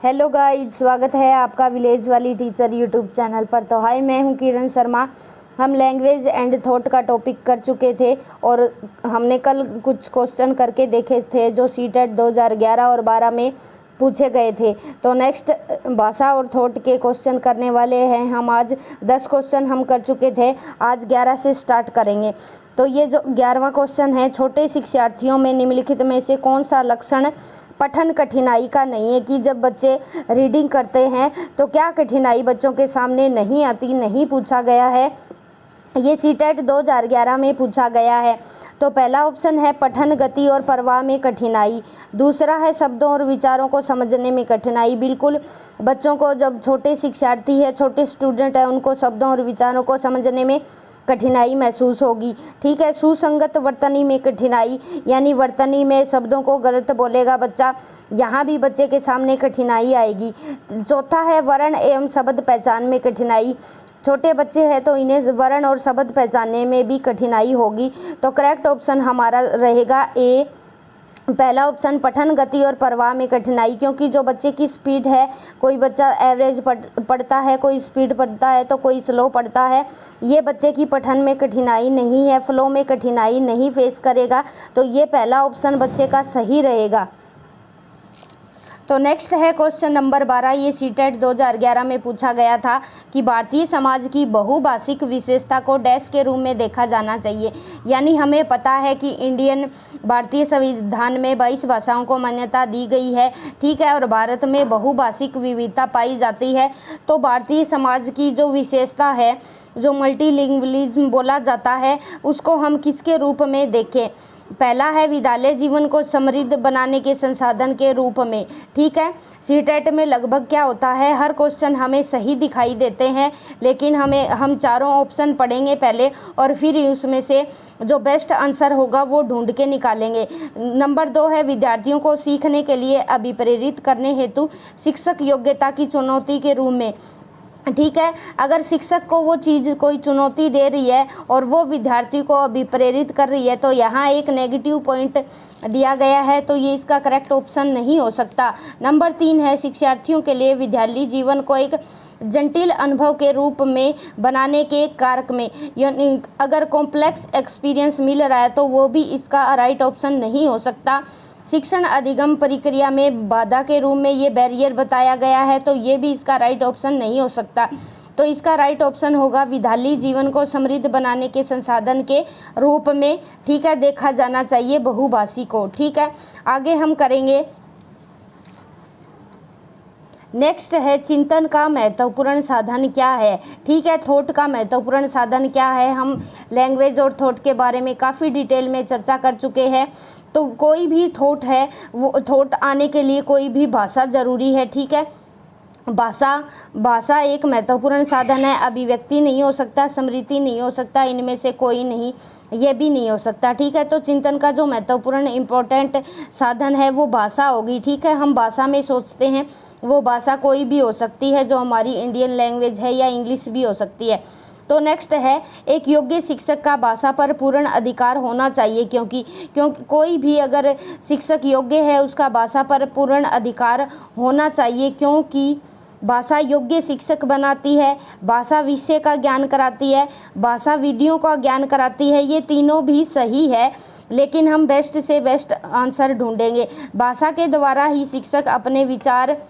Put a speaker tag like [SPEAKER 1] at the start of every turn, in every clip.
[SPEAKER 1] Hello guys, स्वागत है आपका विलेज वाली टीचर यूट्यूब चैनल पर। तो हाय, मैं हूं किरण शर्मा। हम लैंग्वेज एंड थॉट का टॉपिक कर चुके थे और हमने कल कुछ क्वेश्चन करके देखे थे जो सीटेट 2011 और 12 में पूछे गए थे। तो नेक्स्ट भाषा और थॉट के क्वेश्चन करने वाले हैं हम। आज 10 क्वेश्चन हम कर चुके थे, आज 11 से स्टार्ट करेंगे। तो ये जो 11वां क्वेश्चन है, छोटे शिक्षार्थियों में निम्नलिखित में से कौन सा लक्षण पठन कठिनाई का नहीं है? कि जब बच्चे रीडिंग करते हैं तो क्या कठिनाई बच्चों के सामने नहीं आती? नहीं पूछा गया है, ये सीटेट 2011 में पूछा गया है। तो पहला ऑप्शन है पठन गति और प्रवाह में कठिनाई। दूसरा है शब्दों और विचारों को समझने में कठिनाई। बिल्कुल, बच्चों को जब छोटे शिक्षार्थी है, छोटे स्टूडेंट है, उनको शब्दों और विचारों को समझने में कठिनाई महसूस होगी। ठीक है। सुसंगत वर्तनी में कठिनाई, यानी वर्तनी में शब्दों को गलत बोलेगा बच्चा, यहाँ भी बच्चे के सामने कठिनाई आएगी। चौथा है वर्ण एवं शब्द पहचान में कठिनाई। छोटे बच्चे हैं तो इन्हें वर्ण और शब्द पहचानने में भी कठिनाई होगी। तो करेक्ट ऑप्शन हमारा रहेगा ए, पहला ऑप्शन पठन गति और प्रवाह में कठिनाई। क्योंकि जो बच्चे की स्पीड है, कोई बच्चा एवरेज पढ़ता है, कोई स्पीड पढ़ता है तो कोई स्लो पढ़ता है, ये बच्चे की पठन में कठिनाई नहीं है, फ्लो में कठिनाई नहीं फेस करेगा। तो ये पहला ऑप्शन बच्चे का सही रहेगा। तो नेक्स्ट है क्वेश्चन नंबर 12। ये सीटेट 2011 में पूछा गया था कि भारतीय समाज की बहुभाषिक विशेषता को डैश के रूप में देखा जाना चाहिए। यानी हमें पता है कि भारतीय संविधान में 22 भाषाओं को मान्यता दी गई है। ठीक है। और भारत में बहुभाषिक विविधता पाई जाती है। तो भारतीय समाज की जो विशेषता है, जो मल्टीलिंगुअलिज्म बोला जाता है, उसको हम किसके रूप में देखें? पहला है विद्यालय जीवन को समृद्ध बनाने के संसाधन के रूप में। ठीक है। सीटेट में लगभग क्या होता है, हर क्वेश्चन हमें सही दिखाई देते हैं, लेकिन हम चारों ऑप्शन पढ़ेंगे पहले और फिर उसमें से जो बेस्ट आंसर होगा वो ढूंढ के निकालेंगे। नंबर 2 है विद्यार्थियों को सीखने के लिए अभिप्रेरित करने हेतु शिक्षक योग्यता की चुनौती के रूप में। ठीक है। अगर शिक्षक को वो चीज़ कोई चुनौती दे रही है और वो विद्यार्थी को अभिप्रेरित कर रही है, तो यहाँ एक नेगेटिव पॉइंट दिया गया है, तो ये इसका करेक्ट ऑप्शन नहीं हो सकता। नंबर 3 है शिक्षार्थियों के लिए विद्यालय जीवन को एक जटिल अनुभव के रूप में बनाने के कारक में, यानी अगर कॉम्प्लेक्स एक्सपीरियंस मिल रहा है तो वो भी इसका राइट ऑप्शन नहीं हो सकता। शिक्षण अधिगम प्रक्रिया में बाधा के रूप में ये बैरियर बताया गया है, तो ये भी इसका राइट ऑप्शन नहीं हो सकता। तो इसका राइट ऑप्शन होगा विद्यालय जीवन को समृद्ध बनाने के संसाधन के रूप में, ठीक है, देखा जाना चाहिए बहुभाषी को। ठीक है। आगे हम करेंगे। नेक्स्ट है चिंतन का महत्वपूर्ण साधन क्या है? ठीक है। थॉट का महत्वपूर्ण साधन क्या है? हम लैंग्वेज और थॉट के बारे में काफ़ी डिटेल में चर्चा कर चुके हैं। तो कोई भी थॉट है, वो थॉट आने के लिए कोई भी भाषा ज़रूरी है। ठीक है। भाषा एक महत्वपूर्ण साधन है। अभिव्यक्ति नहीं हो सकता, स्मृति नहीं हो सकता, इनमें से कोई नहीं, ये भी नहीं हो सकता। ठीक है। तो चिंतन का जो महत्वपूर्ण इम्पोर्टेंट साधन है वो भाषा होगी। ठीक है। हम भाषा में सोचते हैं, वो भाषा कोई भी हो सकती है, जो हमारी इंडियन लैंग्वेज है, या इंग्लिश भी हो सकती है। तो नेक्स्ट है एक योग्य शिक्षक का भाषा पर पूर्ण अधिकार होना चाहिए। क्योंकि कोई भी अगर शिक्षक योग्य है, उसका भाषा पर पूर्ण अधिकार होना चाहिए, क्योंकि भाषा योग्य शिक्षक बनाती है, भाषा विषय का ज्ञान कराती है, भाषा विधियों का ज्ञान कराती है। ये तीनों भी सही है, लेकिन हम बेस्ट से बेस्ट आंसर ढूंढेंगे। भाषा के द्वारा ही शिक्षक अपने विचार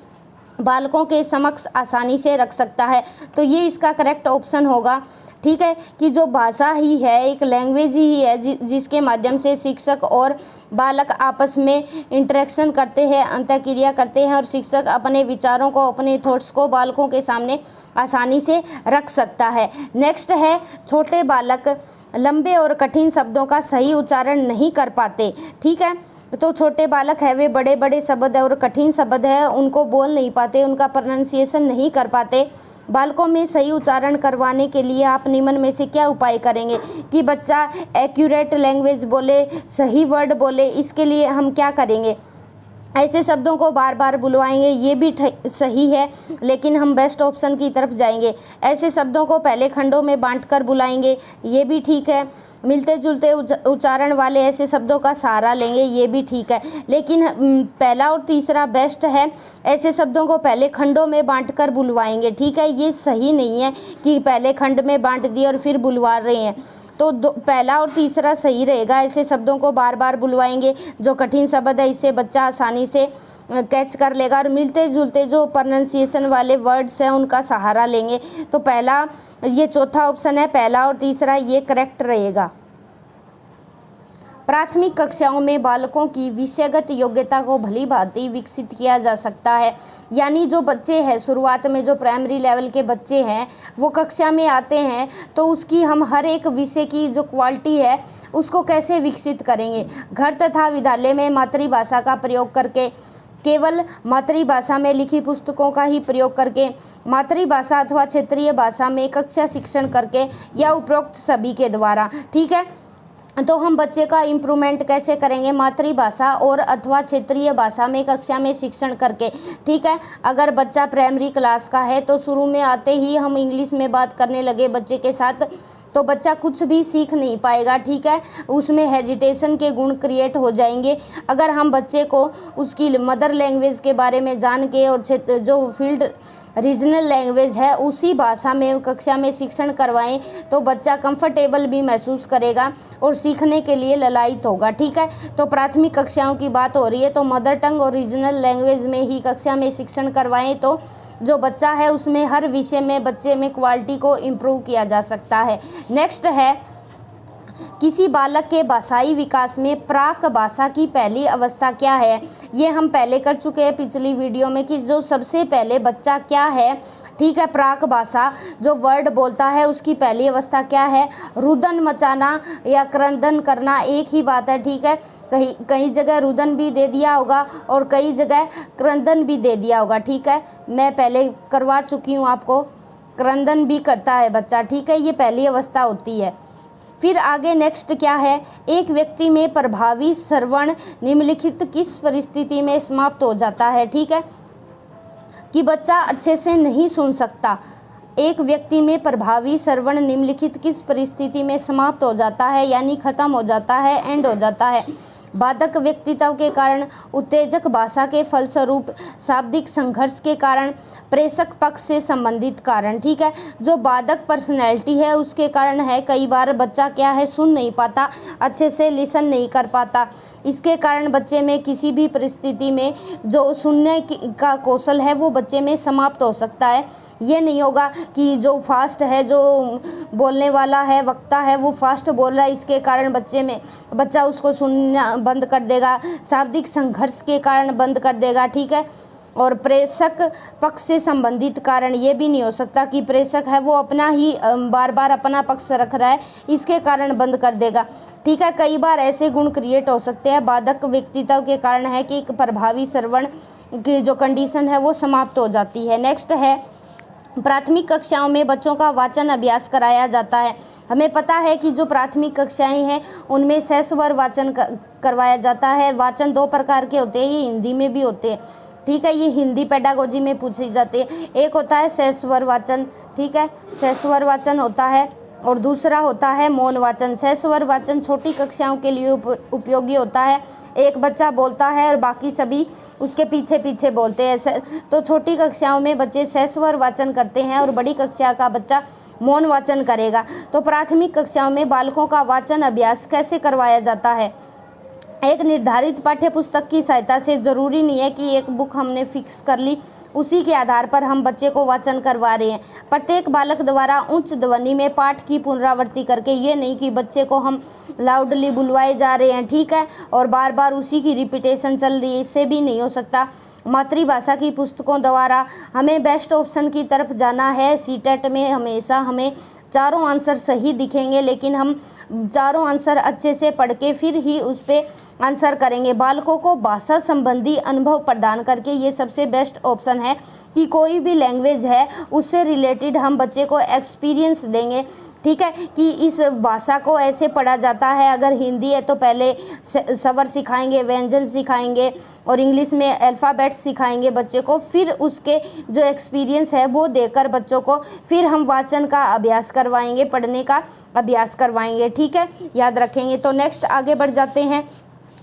[SPEAKER 1] बालकों के समक्ष आसानी से रख सकता है। तो ये इसका करेक्ट ऑप्शन होगा। ठीक है। कि जो भाषा ही है, एक लैंग्वेज ही है जिसके माध्यम से शिक्षक और बालक आपस में इंटरेक्शन करते हैं, अंतःक्रिया करते हैं, और शिक्षक अपने विचारों को, अपने थॉट्स को बालकों के सामने आसानी से रख सकता है। नेक्स्ट है छोटे बालक लंबे और कठिन शब्दों का सही उच्चारण नहीं कर पाते। ठीक है। तो छोटे बालक है, वे बड़े बड़े शब्द है और कठिन शब्द है उनको बोल नहीं पाते, उनका प्रोनाउंसिएशन नहीं कर पाते। बालकों में सही उच्चारण करवाने के लिए आप निम्न में से क्या उपाय करेंगे कि बच्चा एक्यूरेट लैंग्वेज बोले, सही वर्ड बोले? इसके लिए हम क्या करेंगे? ऐसे शब्दों को बार बार बुलवाएंगे, ये भी सही है, लेकिन हम बेस्ट ऑप्शन की तरफ जाएंगे। ऐसे शब्दों को पहले खंडों में बांटकर बुलाएंगे, ये भी ठीक है। मिलते जुलते उच्चारण वाले ऐसे शब्दों का सहारा लेंगे, ये भी ठीक है। लेकिन पहला और तीसरा बेस्ट है, ऐसे शब्दों को पहले खंडों में बांटकर बुलवाएंगे, ठीक है। ये सही नहीं है कि पहले खंड में बांट दिए और फिर बुलवा रहे हैं। तो पहला और तीसरा सही रहेगा। ऐसे शब्दों को बार बार बुलवाएंगे। जो कठिन शब्द है इससे बच्चा आसानी से कैच कर लेगा, और मिलते जुलते जो प्रोनाउंसिएशन वाले वर्ड्स हैं उनका सहारा लेंगे। तो पहला, ये चौथा ऑप्शन है, पहला और तीसरा ये करेक्ट रहेगा। प्राथमिक कक्षाओं में बालकों की विषयगत योग्यता को भली भांति विकसित किया जा सकता है। यानी जो बच्चे हैं शुरुआत में, जो प्राइमरी लेवल के बच्चे हैं, वो कक्षा में आते हैं तो उसकी हम हर एक विषय की जो क्वालिटी है उसको कैसे विकसित करेंगे। घर तथा विद्यालय में मातृभाषा का प्रयोग करके, केवल मातृभाषा में लिखी पुस्तकों का ही प्रयोग करके, मातृभाषा अथवा क्षेत्रीय भाषा में कक्षा शिक्षण करके, या उपरोक्त सभी के द्वारा, ठीक है। तो हम बच्चे का इम्प्रूवमेंट कैसे करेंगे? मातृभाषा और अथवा क्षेत्रीय भाषा में कक्षा में शिक्षण करके, ठीक है। अगर बच्चा प्राइमरी क्लास का है तो शुरू में आते ही हम इंग्लिश में बात करने लगे बच्चे के साथ, तो बच्चा कुछ भी सीख नहीं पाएगा, ठीक है। उसमें हेजिटेशन के गुण क्रिएट हो जाएंगे। अगर हम बच्चे को उसकी मदर लैंग्वेज के बारे में जान के, और जो फील्ड रीजनल लैंग्वेज है उसी भाषा में कक्षा में शिक्षण करवाएं, तो बच्चा कंफर्टेबल भी महसूस करेगा और सीखने के लिए ललायित होगा, ठीक है। तो प्राथमिक कक्षाओं की बात हो रही है, तो मदर टंग और रीजनल लैंग्वेज में ही कक्षा में शिक्षण करवाएं, तो जो बच्चा है उसमें हर विषय में बच्चे में क्वालिटी को इम्प्रूव किया जा सकता है। नेक्स्ट है, किसी बालक के भाषाई विकास में प्राक भाषा की पहली अवस्था क्या है? ये हम पहले कर चुके हैं पिछली वीडियो में कि जो सबसे पहले बच्चा क्या है, ठीक है। प्राक भाषा जो वर्ड बोलता है उसकी पहली अवस्था क्या है? रुदन मचाना या क्रंदन करना एक ही बात है, ठीक है। कई जगह रुदन भी दे दिया होगा और कई जगह क्रंदन भी दे दिया होगा, ठीक है। मैं पहले करवा चुकी हूँ आपको, क्रंदन भी करता है बच्चा, ठीक है। ये पहली अवस्था होती है। फिर आगे नेक्स्ट क्या है? एक व्यक्ति में प्रभावी श्रवण निम्नलिखित किस परिस्थिति में समाप्त हो जाता है, ठीक है। कि बच्चा अच्छे से नहीं सुन सकता। एक व्यक्ति में प्रभावी श्रवण निम्नलिखित किस परिस्थिति में समाप्त हो जाता है, यानी खत्म हो जाता है, एंड हो जाता है? बाधक व्यक्तित्व के कारण, उत्तेजक भाषा के फलस्वरूप, शाब्दिक संघर्ष के कारण, प्रेषक पक्ष से संबंधित कारण, ठीक है। जो बाधक पर्सनैलिटी है उसके कारण है। कई बार बच्चा क्या है, सुन नहीं पाता, अच्छे से लिसन नहीं कर पाता। इसके कारण बच्चे में किसी भी परिस्थिति में जो सुनने का कौशल है वो बच्चे में समाप्त हो सकता है। ये नहीं होगा कि जो फास्ट है, जो बोलने वाला है, वक्ता है, वो फास्ट बोल रहा है, इसके कारण बच्चा उसको सुनना बंद कर देगा। शाब्दिक संघर्ष के कारण बंद कर देगा, ठीक है। और प्रेषक पक्ष से संबंधित कारण, ये भी नहीं हो सकता कि प्रेषक है वो अपना ही बार बार अपना पक्ष रख रहा है, इसके कारण बंद कर देगा, ठीक है। कई बार ऐसे गुण क्रिएट हो सकते हैं। बाधक व्यक्तित्व के कारण है कि एक प्रभावी श्रवण की जो कंडीशन है वो समाप्त हो जाती है। नेक्स्ट है, प्राथमिक कक्षाओं में बच्चों का वाचन अभ्यास कराया जाता है। हमें पता है कि जो प्राथमिक कक्षाएं हैं उनमें सहस्वर वाचन करवाया जाता है। वाचन दो प्रकार के होते हैं, ये हिंदी में भी होते हैं, ठीक है। ये हिंदी पेडागोजी में पूछी जाती है। एक होता है सहस्वर वाचन, ठीक है, सहस्वर वाचन होता है, और दूसरा होता है मौन वाचन। सहस्वर वाचन छोटी कक्षाओं के लिए उपयोगी होता है। एक बच्चा बोलता है और बाकी सभी उसके पीछे पीछे बोलते हैं। तो छोटी कक्षाओं में बच्चे सहस्वर वाचन करते हैं और बड़ी कक्षा का बच्चा मौन वाचन करेगा। तो प्राथमिक कक्षाओं में बालकों का वाचन अभ्यास कैसे करवाया जाता है? एक निर्धारित पाठ्य पुस्तक की सहायता से। ज़रूरी नहीं है कि एक बुक हमने फिक्स कर ली उसी के आधार पर हम बच्चे को वाचन करवा रहे हैं। प्रत्येक बालक द्वारा उच्च ध्वनि में पाठ की पुनरावृत्ति करके, ये नहीं कि बच्चे को हम लाउडली बुलवाए जा रहे हैं, ठीक है, और बार बार उसी की रिपीटेशन चल रही है, इससे भी नहीं हो सकता। मातृभाषा की पुस्तकों द्वारा हमें बेस्ट ऑप्शन की तरफ जाना है। सीटेट में हमेशा हमें चारों आंसर सही दिखेंगे, लेकिन हम चारों आंसर अच्छे से पढ़ के फिर ही उस पर आंसर करेंगे। बालकों को भाषा संबंधी अनुभव प्रदान करके, ये सबसे बेस्ट ऑप्शन है कि कोई भी लैंग्वेज है उससे रिलेटेड हम बच्चे को एक्सपीरियंस देंगे, ठीक है, कि इस भाषा को ऐसे पढ़ा जाता है। अगर हिंदी है तो पहले स्वर सिखाएंगे, व्यंजन सिखाएंगे, और इंग्लिश में अल्फ़ाबेट सिखाएंगे बच्चे को। फिर उसके जो एक्सपीरियंस है वो देकर बच्चों को फिर हम वाचन का अभ्यास करवाएंगे, पढ़ने का अभ्यास करवाएंगे, ठीक है, याद रखेंगे। तो नेक्स्ट आगे बढ़ जाते हैं।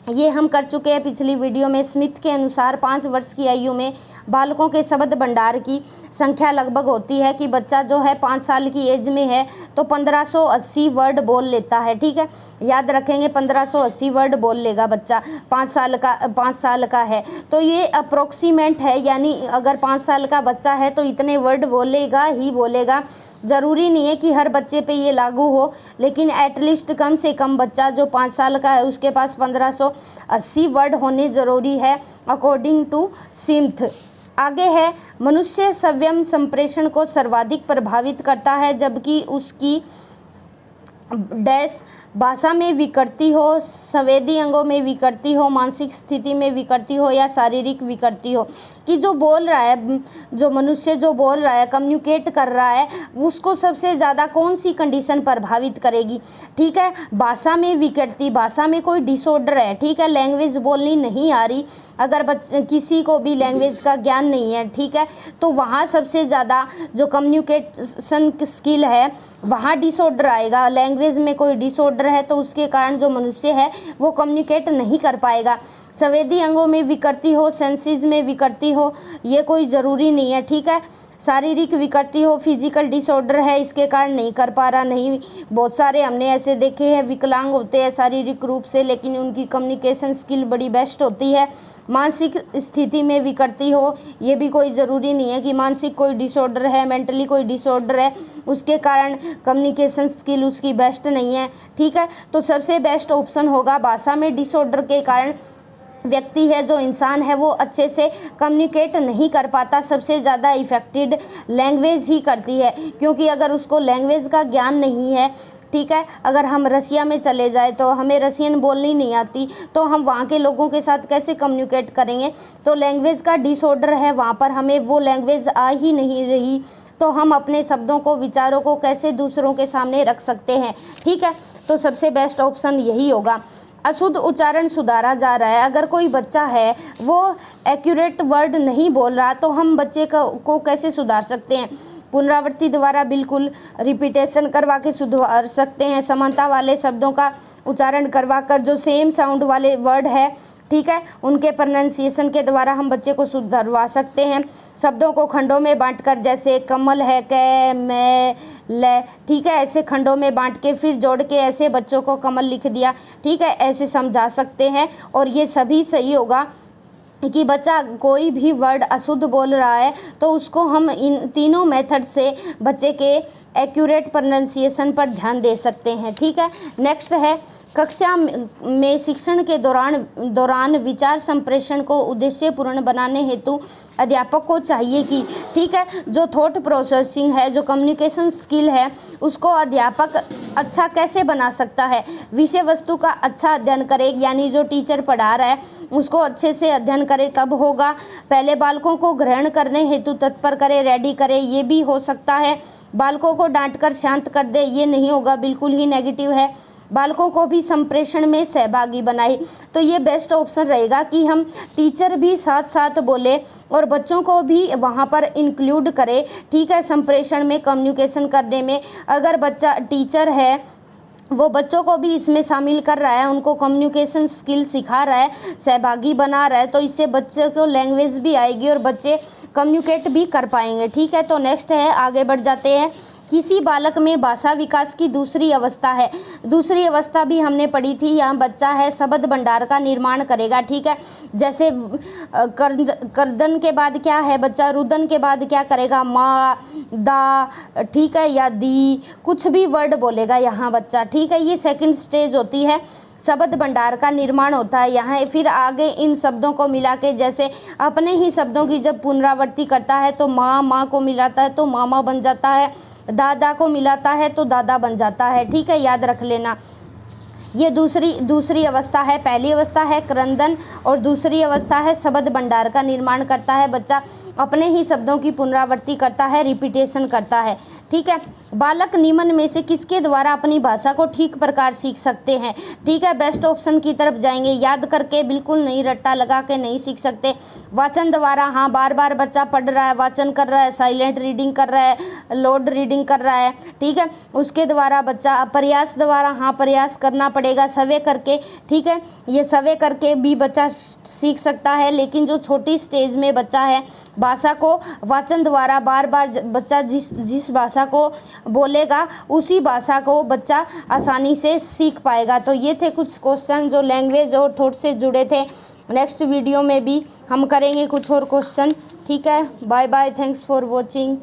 [SPEAKER 1] ये हम कर चुके हैं पिछली वीडियो में। स्मिथ के अनुसार 5 वर्ष की आयु में बालकों के शब्द भंडार की संख्या लगभग होती है कि बच्चा जो है 5 साल की एज में है तो 1580 वर्ड बोल लेता है, ठीक है, याद रखेंगे 1580 वर्ड बोल लेगा बच्चा। 5 साल का है तो ये अप्रोक्सीमेट है, यानी अगर 5 साल का बच्चा है तो इतने वर्ड बोलेगा ही बोलेगा। ज़रूरी नहीं है कि हर बच्चे पे ये लागू हो, लेकिन एटलीस्ट कम से कम बच्चा जो 5 साल का है उसके पास 1580 वर्ड होने ज़रूरी है, अकॉर्डिंग टू स्मिथ। आगे है, मनुष्य संयम संप्रेषण को सर्वाधिक प्रभावित करता है जबकि उसकी डैश भाषा में विकृति हो, संवेदी अंगों में विकृति हो, मानसिक स्थिति में विकृति हो या शारीरिक विकृति हो। कि जो बोल रहा है, जो मनुष्य जो बोल रहा है, कम्युनिकेट कर रहा है, उसको सबसे ज़्यादा कौन सी कंडीशन प्रभावित करेगी, ठीक है, भाषा में विकृति, भाषा में कोई डिसऑर्डर है, ठीक है, लैंग्वेज बोलनी नहीं आ रही, अगर किसी को भी लैंग्वेज का ज्ञान नहीं है, ठीक है, तो वहाँ सबसे ज़्यादा जो कम्युनिकेशन स्किल है वहाँ डिसऑर्डर आएगा। लैंग्वेज में कोई डिसऑर्डर है तो उसके कारण जो मनुष्य है वो कम्युनिकेट नहीं कर पाएगा। संवेदी अंगों में विकृति हो, सेंसेस में विकृति हो, ये कोई ज़रूरी नहीं है, ठीक है, शारीरिक विकृति हो, फिजिकल डिसऑर्डर है, इसके कारण नहीं कर पा रहा, नहीं, बहुत सारे हमने ऐसे देखे हैं विकलांग होते हैं शारीरिक रूप से लेकिन उनकी कम्युनिकेशन स्किल बड़ी बेस्ट होती है। मानसिक स्थिति में विकृति हो, ये भी कोई ज़रूरी नहीं है कि मानसिक कोई डिसऑर्डर है, मेंटली कोई डिसऑर्डर है, उसके कारण कम्युनिकेशन स्किल उसकी बेस्ट नहीं है, ठीक है। तो सबसे बेस्ट ऑप्शन होगा भाषा में डिसऑर्डर के कारण व्यक्ति है, जो इंसान है वो अच्छे से कम्युनिकेट नहीं कर पाता, सबसे ज़्यादा इफेक्टेड लैंग्वेज ही करती है, क्योंकि अगर उसको लैंग्वेज का ज्ञान नहीं है, ठीक है, अगर हम रशिया में चले जाए तो हमें रशियन बोलनी नहीं आती तो हम वहाँ के लोगों के साथ कैसे कम्युनिकेट करेंगे। तो लैंग्वेज का डिसऑर्डर है, वहाँ पर हमें वो लैंग्वेज आ ही नहीं रही तो हम अपने शब्दों को, विचारों को कैसे दूसरों के सामने रख सकते हैं, ठीक है। तो सबसे बेस्ट ऑप्शन यही होगा। अशुद्ध उच्चारण सुधारा जा रहा है। अगर कोई बच्चा है वो एक्यूरेट वर्ड नहीं बोल रहा तो हम बच्चे को कैसे सुधार सकते हैं। पुनरावृत्ति द्वारा बिल्कुल रिपीटेशन करवा के सुधार सकते हैं। समानता वाले शब्दों का उच्चारण करवा कर जो सेम साउंड वाले वर्ड है, ठीक है, उनके प्रोनाउंसिएशन के द्वारा हम बच्चे को सुधरवा सकते हैं। शब्दों को खंडों में बांटकर, जैसे कमल है, कै, मैं, ले, ठीक है, ऐसे खंडों में बांट के फिर जोड़ के ऐसे बच्चों को कमल लिख दिया, ठीक है, ऐसे समझा सकते हैं। और ये सभी सही होगा कि बच्चा कोई भी वर्ड अशुद्ध बोल रहा है तो उसको हम इन तीनों मेथड से बच्चे के एक्यूरेट प्रोनाउंसिएशन पर ध्यान दे सकते हैं, ठीक है। नेक्स्ट है, कक्षा में शिक्षण के दौरान विचार संप्रेषण को उद्देश्यपूर्ण बनाने हेतु अध्यापक को चाहिए कि, ठीक है, जो थॉट प्रोसेसिंग है, जो कम्युनिकेशन स्किल है, उसको अध्यापक अच्छा कैसे बना सकता है। विषय वस्तु का अच्छा अध्ययन करे, यानी जो टीचर पढ़ा रहा है उसको अच्छे से अध्ययन करे तब होगा। पहले बालकों को ग्रहण करने हेतु तत्पर करे, रेडी करे, ये भी हो सकता है। बालकों को डांटकर शांत कर दे, ये नहीं होगा, बिल्कुल ही नेगेटिव है। बालकों को भी संप्रेषण में सहभागी बनाए, तो ये बेस्ट ऑप्शन रहेगा कि हम टीचर भी साथ साथ बोले और बच्चों को भी वहाँ पर इंक्लूड करें, ठीक है, संप्रेषण में, कम्युनिकेशन करने में। अगर बच्चा टीचर है वो बच्चों को भी इसमें शामिल कर रहा है, उनको कम्युनिकेशन स्किल सिखा रहा है, सहभागी बना रहा है, तो इससे बच्चे को लैंग्वेज भी आएगी और बच्चे कम्युनिकेट भी कर पाएंगे, ठीक है। तो नेक्स्ट है, आगे बढ़ जाते हैं। किसी बालक में भाषा विकास की दूसरी अवस्था है। दूसरी अवस्था भी हमने पढ़ी थी, यहाँ बच्चा है शब्द भंडार का निर्माण करेगा, ठीक है। जैसे कर्दन के बाद क्या है बच्चा, रुदन के बाद क्या करेगा, माँ, दा, ठीक है, या दी, कुछ भी वर्ड बोलेगा यहाँ बच्चा, ठीक है। ये सेकंड स्टेज होती है, शब्द भंडार का निर्माण होता है यहाँ। फिर आगे इन शब्दों को मिला के, जैसे अपने ही शब्दों की जब पुनरावृत्ति करता है तो माँ, माँ को मिलाता है तो मामा बन जाता है, दादा को मिलाता है तो दादा बन जाता है। ठीक है, याद रख लेना। ये दूसरी अवस्था है। पहली अवस्था है क्रंदन और दूसरी अवस्था है शब्द भंडार का निर्माण करता है। बच्चा अपने ही शब्दों की पुनरावृत्ति करता है, रिपीटेशन करता है। ठीक है, बालक निम्न में से किसके द्वारा अपनी भाषा को ठीक प्रकार सीख सकते हैं? ठीक है, बेस्ट ऑप्शन की तरफ जाएंगे। याद करके बिल्कुल नहीं, रट्टा लगा के नहीं सीख सकते। वाचन द्वारा, हाँ, बार बार बच्चा पढ़ रहा है, वाचन कर रहा है, साइलेंट रीडिंग कर रहा है, लोड रीडिंग कर रहा है। ठीक है, उसके द्वारा बच्चा प्रयास द्वारा, हाँ, प्रयास करना पड़ेगा सवे करके। ठीक है, ये सवे करके भी बच्चा सीख सकता है। लेकिन जो छोटी स्टेज में बच्चा है, भाषा को वाचन द्वारा बार बार बच्चा जिस भाषा को बोलेगा उसी भाषा को बच्चा आसानी से सीख पाएगा। तो ये थे कुछ क्वेश्चन जो लैंग्वेज और थॉट से जुड़े थे। नेक्स्ट वीडियो में भी हम करेंगे कुछ और क्वेश्चन। ठीक है, bye bye, thanks for watching.